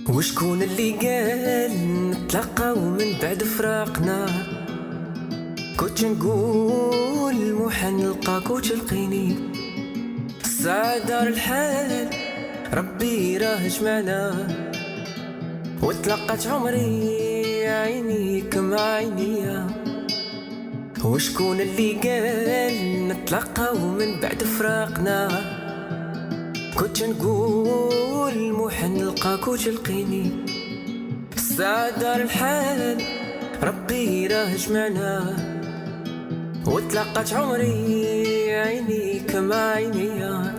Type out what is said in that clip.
وشكون اللي قال نتلاقاو من بعد فراقنا؟ كنت نقول محن نلقاك وتلقيني. الساعة دار الحال ربي راه جمعنا، وتلقات عمري عينيك مع عينيا. وشكون اللي قال نتلاقاو من بعد فراقنا؟ كنت نقول محن نلقاك وتلقيني. الساعة دار الحال ربي راه جمعنا، وتلقات عمري عينيك مع عينيا.